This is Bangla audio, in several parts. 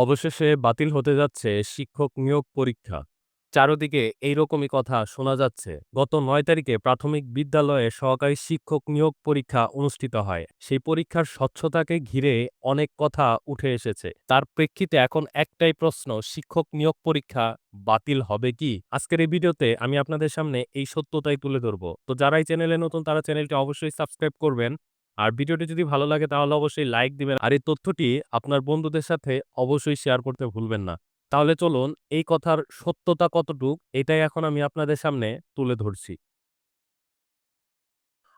অবশেষে বাতিল হতে যাচ্ছে শিক্ষক নিয়োগ পরীক্ষা। চারদিকে এইরকমই কথা শোনা যাচ্ছে। গত ৯ তারিখে প্রাথমিক বিদ্যালয়ে সহকারী শিক্ষক নিয়োগ পরীক্ষা অনুষ্ঠিত হয়। সেই পরীক্ষার স্বচ্ছতাকে ঘিরে অনেক কথা উঠে এসেছে। তার প্রেক্ষিতে এখন একটাই প্রশ্ন, শিক্ষক নিয়োগ পরীক্ষা বাতিল হবে কি? আজকের এই ভিডিওতে আমি আপনাদের সামনে এই সত্যতাই তুলে ধরব। তো যারা এই চ্যানেলে নতুন তারা চ্যানেলটি অবশ্যই সাবস্ক্রাইব করবেন। আর ভিডিওটি যদি ভালো লাগে তাহলে অবশ্যই লাইক দিবেন। আর এই তথ্যটি আপনার বন্ধুদের সাথে অবশ্যই শেয়ার করতে ভুলবেন না। তাহলে চলুন এই কথার সত্যতা কতটুক এটাই এখন আমি আপনাদের সামনে তুলে ধরছি।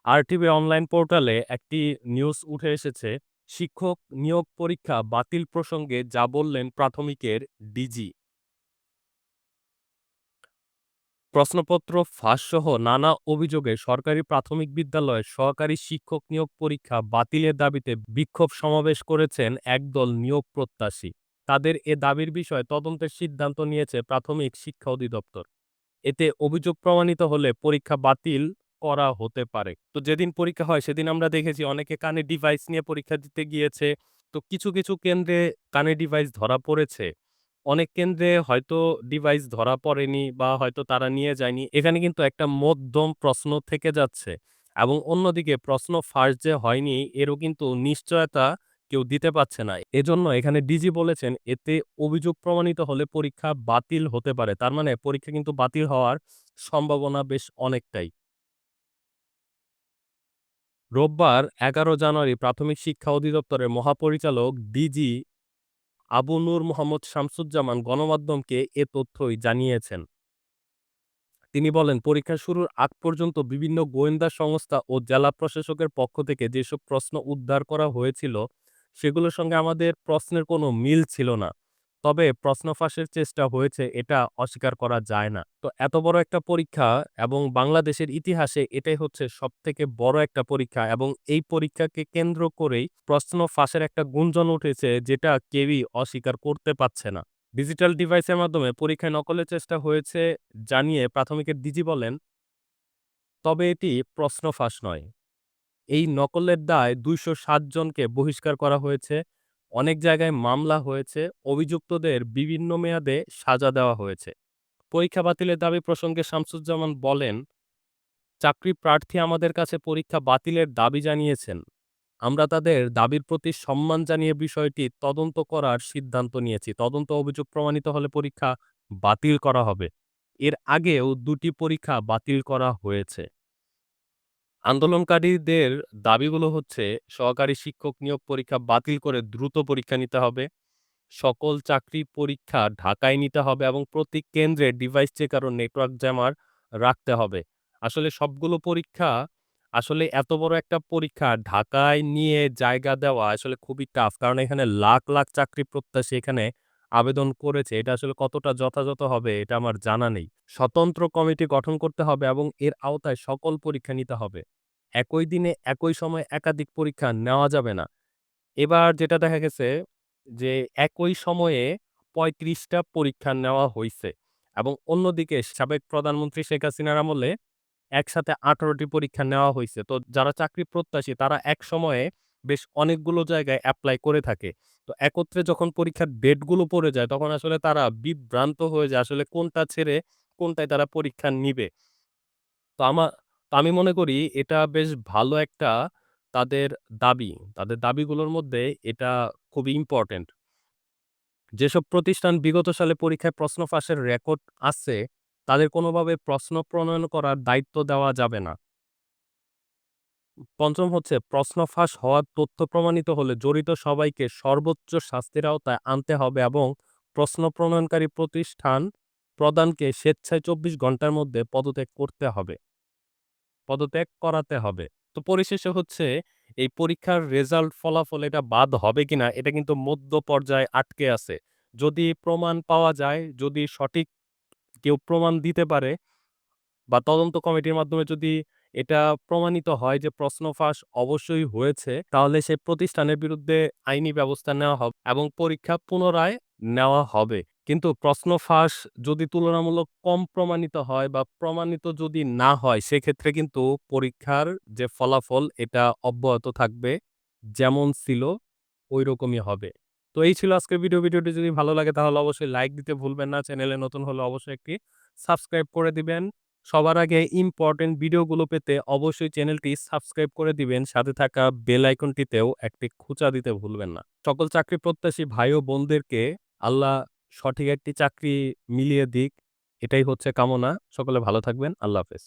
আরটিভি অনলাইন পোর্টালে একটি নিউজ উঠে এসেছে, শিক্ষক নিয়োগ পরীক্ষা বাতিল প্রসঙ্গে যা বললেন প্রাথমিকের ডিজি। প্রশ্নপত্র ফাঁসসহ নানা অভিযোগে সরকারি প্রাথমিক বিদ্যালয়ে সহকারী শিক্ষক নিয়োগ পরীক্ষা বাতিলের দাবিতে বিক্ষোভ সমাবেশ করেছেন একদল নিয়োগ প্রত্যাশী। তাদের এ দাবির বিষয়ে তদন্তের সিদ্ধান্ত নিয়েছে প্রাথমিক শিক্ষা অধিদপ্তর। এতে অভিযোগ প্রমাণিত হলে পরীক্ষা বাতিল করা হতে পারে। তো যেদিন পরীক্ষা হয় সেদিন আমরা দেখেছি অনেকে কানে ডিভাইস নিয়ে পরীক্ষা দিতে গিয়েছে। তো কিছু কেন্দ্রে কানে ডিভাইস ধরা পড়েছে। অনেক কেন্দ্রে হয়তো ডিভাইস ধরা পড়েনি বা হয়তো তারা নিয়ে যায়নি। এখানে কিন্তু একটা মধ্যম প্রশ্ন থেকে যাচ্ছে এবং অন্যদিকে প্রশ্ন ফাঁস যে হয়নি এরও কিন্তু নিশ্চয়তা কেউ দিতে পারছে না। এজন্য এখানে ডিজি বলেছেন এতে অভিযোগ প্রমাণিত হলে পরীক্ষা বাতিল হতে পারে। তার মানে পরীক্ষা কিন্তু বাতিল হওয়ার সম্ভাবনা বেশ অনেকটাই। রোববার ১১ জানুয়ারি প্রাথমিক শিক্ষা অধিদপ্তরের মহাপরিচালক ডিজি আবু নূর মোহাম্মদ শামসুজ্জামান গণমাধ্যমকে এ তথ্যই জানিয়েছেন। তিনি বলেন, পরীক্ষা শুরুর আগ পর্যন্ত বিভিন্ন গোয়েন্দা সংস্থা ও জেলা প্রশাসকের পক্ষ থেকে যেসব প্রশ্ন উদ্ধার করা হয়েছিল, সেগুলোর সঙ্গে আমাদের প্রশ্নের কোনো মিল ছিল না। তবে প্রশ্ন ফাঁসের চেষ্টা হয়েছে এটা অস্বীকার করা যায় না। তো এত বড় একটা পরীক্ষা এবং বাংলাদেশের ইতিহাসে এটাই হচ্ছে সবথেকে বড় একটা পরীক্ষা এবং এই পরীক্ষাকে কেন্দ্র করেই প্রশ্ন ফাঁসের একটা গুঞ্জন উঠেছে যেটা কেউই অস্বীকার করতে পারছে না। ডিজিটাল ডিভাইসের মাধ্যমে পরীক্ষায় নকলের চেষ্টা হয়েছে জানিয়ে প্রাথমিকের ডিজি বলেন, তবে এটি প্রশ্ন ফাঁস নয়। এই নকলের দায় ২০৭ জনকে বহিষ্কার করা হয়েছে। অনেক জায়গায় মামলা হয়েছে। অভিযুক্তদের বিভিন্ন মেয়াদে সাজা দেওয়া হয়েছে। পরীক্ষা বাতিলের দাবি প্রসঙ্গে শামসুজ্জামান বলেন, চাকরি প্রার্থী আমাদের কাছে পরীক্ষা বাতিলের দাবি জানিয়েছেন। আমরা তাদের দাবির প্রতি সম্মান জানিয়ে বিষয়টি তদন্ত করার সিদ্ধান্ত নিয়েছি। তদন্ত অভিযোগ প্রমাণিত হলে পরীক্ষা বাতিল করা হবে। এর আগেও ২টি পরীক্ষা বাতিল করা হয়েছে। আন্দোলনকারীদের দাবিগুলো হচ্ছে, সহকারী শিক্ষক নিয়োগ পরীক্ষা বাতিল করে দ্রুত পরীক্ষা নিতে হবে। সকল চাকরি পরীক্ষা ঢাকায় নিতে হবে এবং প্রতি কেন্দ্রে ডিভাইস চেকার ও নেটওয়ার্ক জ্যামার রাখতে হবে। আসলে সবগুলো পরীক্ষা আসলে এত বড় একটা পরীক্ষা ঢাকায় নিয়ে জায়গা দেওয়া আসলে খুবই টাফ। কারণ এখানে লাখ চাকরি প্রত্যাশী এখানে আবেদন করেছে। এটা আসলে কতটা যথাযথ হবে এটা আমার জানা নেই। স্বতন্ত্র কমিটি গঠন করতে হবে এবং এর আওতায় সকল পরীক্ষা নিতে হবে। একই দিনে একই সময়ে একাধিক পরীক্ষা নেওয়া যাবে না। এবার যেটা দেখা গেছে যে একই সময়ে ৩৫ টা পরীক্ষা নেওয়া হইছে এবং অন্যদিকে সাবেক প্রধানমন্ত্রী শেখ হাসিনার আমলে একসাথে ১৮ টি পরীক্ষা নেওয়া হইছে। তো যারা চাকরি প্রত্যাশী তারা একসময়ে বেশ অনেকগুলো জায়গায় এপ্লাই করে থাকে। তো একত্রে যখন পরীক্ষার ডেটগুলো পড়ে যায় তখন আসলে তারা বিভ্রান্ত হয়ে যায় আসলে কোনটা ছেড়ে কোনটায় তারা পরীক্ষা নিবে। তো তো আমি মনে করি এটা বেশ ভালো একটা তাদের দাবি। তাদের দাবিগুলোর মধ্যে এটা খুবই ইম্পোর্টেন্ট। যেসব প্রতিষ্ঠান বিগত সালে পরীক্ষায় প্রশ্ন ফাঁসের রেকর্ড আছে, তাদের কোনোভাবে প্রশ্ন প্রণয়ন করার দায়িত্ব দেওয়া যাবে না। ৫ম হচ্ছে, প্রশ্ন ফাঁস হওয়ার তথ্য প্রমাণিত হলে জড়িত সবাইকে সর্বোচ্চ শাস্তির আওতায় আনতে হবে এবং প্রশ্ন প্রণয়নকারী প্রতিষ্ঠান প্রদানকে স্বেচ্ছায় ২৪ ঘন্টার মধ্যে পদত্যাগ করাতে হবে। তো পরিশেষে হচ্ছে এই পরীক্ষার রেজাল্ট ফলাফল এটা বাদ হবে কিনা এটা কিন্তু মধ্য পর্যায়ে আটকে আছে। যদি প্রমাণ পাওয়া যায়, যদি সঠিক কেউ প্রমাণ দিতে পারে বা তদন্ত কমিটির মাধ্যমে যদি এটা প্রমাণিত হয় যে প্রশ্ন ফাঁস অবশ্যই হয়েছে, তাহলে সেই প্রতিষ্ঠানের বিরুদ্ধে আইনি ব্যবস্থা নেওয়া হবে এবং পরীক্ষা পুনরায় নেওয়া হবে। কিন্তু প্রশ্ন ফাঁস যদি তুলনামূলক কম প্রমাণিত হয় বা প্রমাণিত যদি না হয়, সেক্ষেত্রে কিন্তু পরীক্ষার যে ফলাফল এটা অব্যাহত থাকবে। যেমন ছিল ঐরকমই হবে। তো তো এই ছিল আজকের ভিডিওটি যদি ভালো লাগে তাহলে অবশ্যই লাইক দিতে ভুলবেন না। চ্যানেলে নতুন হলে অবশ্যই একটি সাবস্ক্রাইব করে দিবেন। সবার আগে ইম্পোর্টেন্ট ভিডিওগুলো পেতে অবশ্যই চ্যানেলটি সাবস্ক্রাইব করে দিবেন। সাথে থাকা বেল আইকনটিতেও একটি খোঁচা দিতে ভুলবেন না। সকল চাকরি প্রত্যাশী ভাই ও বোনদেরকে আল্লাহ সঠিক একটি চাকরি মিলিয়ে দিক। এটাই হচ্ছে কামনা। সকলে ভালো থাকবেন। আল্লাহ হাফেজ।